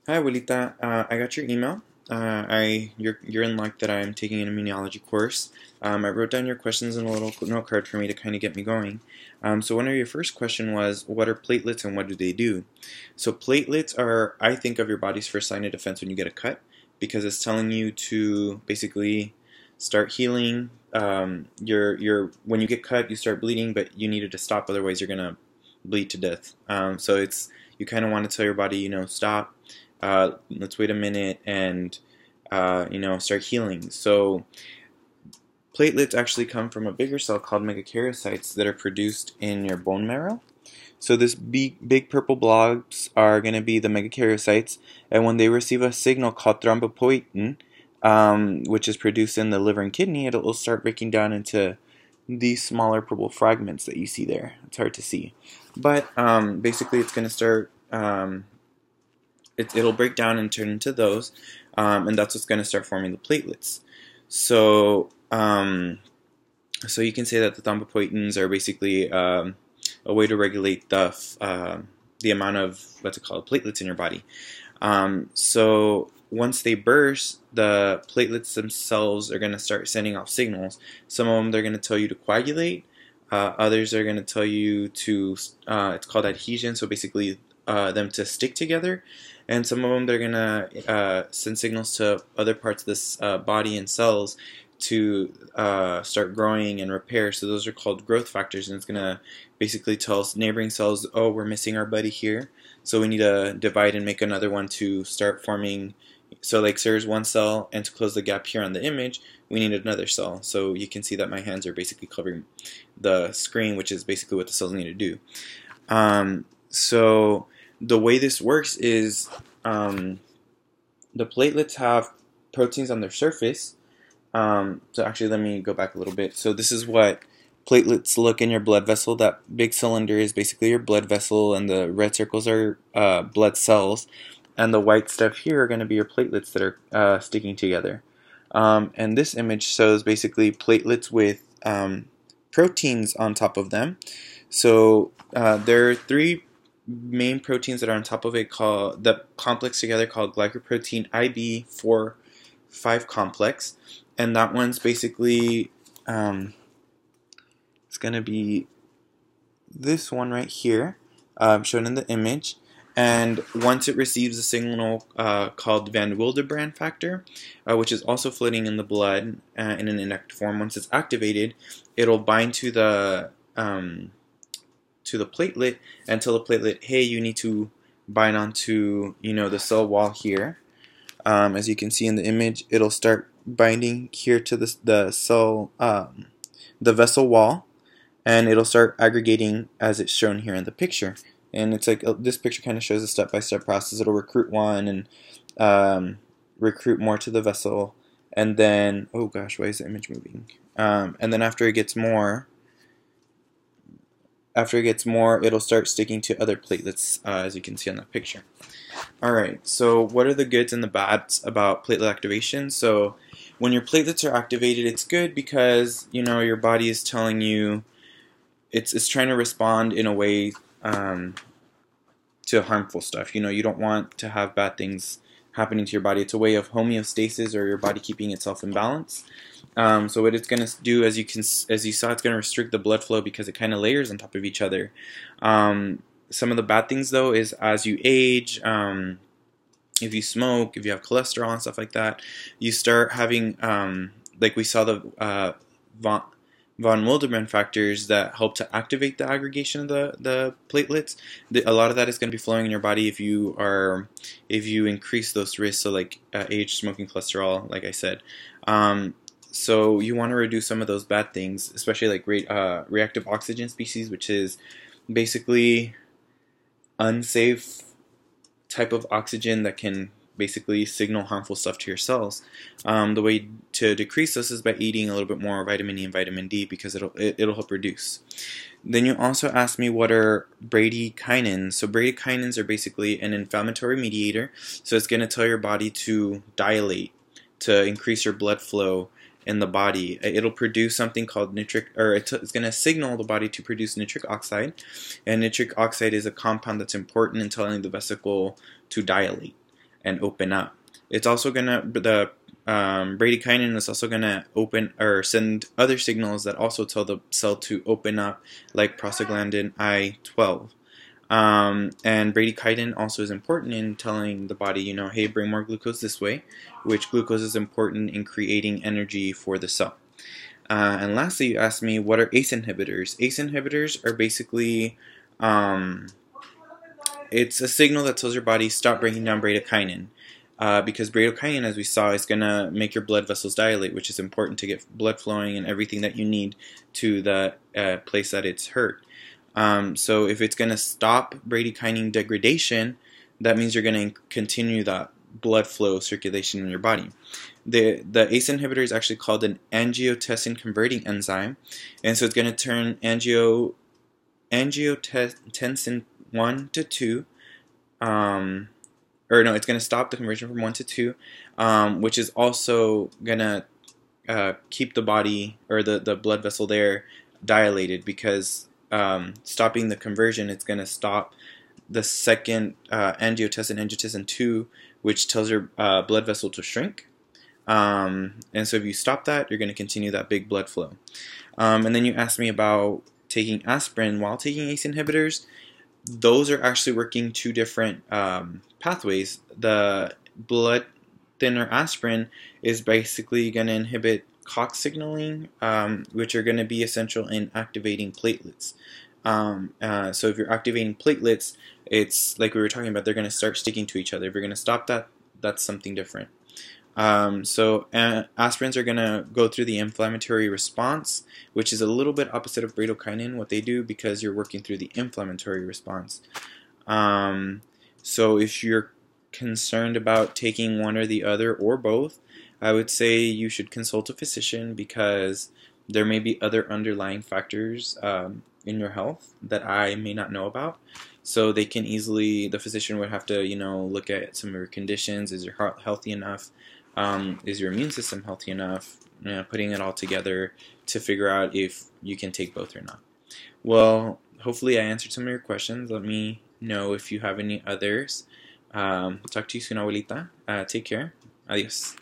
Hi, Abuelita. I got your email. You're in luck that I'm taking an immunology course. I wrote down your questions in a little note card for me to kind of get me going. So one of your first question was, what are platelets and what do they do? So platelets are, I think, of your body's first line of defense when you get a cut, because it's telling you to basically start healing. When you get cut, you start bleeding, but you need it to stop, otherwise you're gonna bleed to death. So you kind of want to tell your body, stop. Let's wait a minute and start healing. So platelets actually come from a bigger cell called megakaryocytes that are produced in your bone marrow. So this big purple blobs are going to be the megakaryocytes, and when they receive a signal called thrombopoietin, which is produced in the liver and kidney, it'll start breaking down into these smaller purple fragments that you see there. It's hard to see, but basically it's going to start. It'll break down and turn into those, and that's what's going to start forming the platelets. So, so you can say that the thrombopoietins are basically a way to regulate the amount of what's it called platelets in your body. So once they burst, the platelets themselves are going to start sending off signals. Some of them they're going to tell you to coagulate. Others are going to tell you to it's called adhesion. So basically, them to stick together. And some of them they're gonna send signals to other parts of this body and cells to start growing and repair. So those are called growth factors, and it's gonna basically tell neighboring cells, oh, we're missing our buddy here, so we need to divide and make another one to start forming. So like there's one cell, and to close the gap here on the image, we need another cell. So you can see that my hands are basically covering the screen, which is basically what the cells need to do. So the way this works is the platelets have proteins on their surface. So actually, let me go back a little bit. So this is what platelets look in your blood vessel. That big cylinder is basically your blood vessel, and the red circles are blood cells, and the white stuff here are going to be your platelets that are sticking together. And this image shows basically platelets with proteins on top of them. So there are three main proteins that are on top of it called the complex together called glycoprotein IB4-5 complex, and that one's basically it's going to be this one right here, shown in the image. And once it receives a signal called Van Willebrand factor, which is also floating in the blood in an inactive form, once it's activated, it'll bind to the platelet and tell the platelet, hey, you need to bind onto the cell wall here. As you can see in the image, it'll start binding here to the cell, the vessel wall, and it'll start aggregating as it's shown here in the picture. And it's like this picture kind of shows a step-by-step process. It'll recruit one and recruit more to the vessel, and then, oh gosh, why is the image moving? And then after it gets more, it'll start sticking to other platelets, as you can see on that picture. Alright, so what are the goods and the bads about platelet activation? So when your platelets are activated, it's good because your body is telling you it's trying to respond in a way to harmful stuff. You don't want to have bad things happening to your body. It's a way of homeostasis, or your body keeping itself in balance. So what it's going to do, as you saw, it's going to restrict the blood flow because it kind of layers on top of each other. Some of the bad things, though, is as you age, if you smoke, if you have cholesterol and stuff like that, you start having, like we saw, the von Willebrand factors that help to activate the aggregation of the platelets. A lot of that is going to be flowing in your body if you increase those risks. So like age, smoking, cholesterol, like I said. So you want to reduce some of those bad things, especially like reactive oxygen species, which is basically unsafe type of oxygen that can basically signal harmful stuff to your cells. The way to decrease this is by eating a little bit more vitamin E and vitamin D, because it'll help reduce. Then you also asked me, what are bradykinins? So bradykinins are basically an inflammatory mediator. So it's going to tell your body to dilate, to increase your blood flow in the body. It'll produce something called it's going to signal the body to produce nitric oxide, and nitric oxide is a compound that's important in telling the vesicle to dilate. and open up. It's also gonna the bradykinin is also gonna open or send other signals that also tell the cell to open up, like prostaglandin I-12. And bradykinin also is important in telling the body, you know, hey, bring more glucose this way, which glucose is important in creating energy for the cell. And lastly, you asked me, what are ACE inhibitors? ACE inhibitors are basically, it's a signal that tells your body stop breaking down bradykinin. Because bradykinin, as we saw, is going to make your blood vessels dilate, which is important to get blood flowing and everything that you need to the place that it's hurt. So if it's going to stop bradykinin degradation, that means you're going to continue that blood flow circulation in your body. The ACE inhibitor is actually called an angiotensin converting enzyme, and so it's going to turn angiotensin 1 to 2, it's going to stop the conversion from 1 to 2, which is also going to keep the body or the blood vessel there dilated, because stopping the conversion, it's going to stop the second angiotensin 2, which tells your blood vessel to shrink. And so if you stop that, you're going to continue that big blood flow. And then you asked me about taking aspirin while taking ACE inhibitors. Those are actually working two different pathways. The blood thinner aspirin is basically going to inhibit COX signaling, which are going to be essential in activating platelets. So if you're activating platelets, it's like we were talking about, they're going to start sticking to each other. If you're going to stop that, that's something different. So aspirins are going to go through the inflammatory response, which is a little bit opposite of bradykinin, what they do, because you're working through the inflammatory response. So if you're concerned about taking one or the other or both, I would say you should consult a physician, because there may be other underlying factors in your health that I may not know about. So they can easily, the physician would have to, look at some of your conditions. Is your heart healthy enough? Is your immune system healthy enough? Putting it all together to figure out if you can take both or not. Well, hopefully I answered some of your questions. Let me know if you have any others. Talk to you soon, abuelita. Take care. Adios.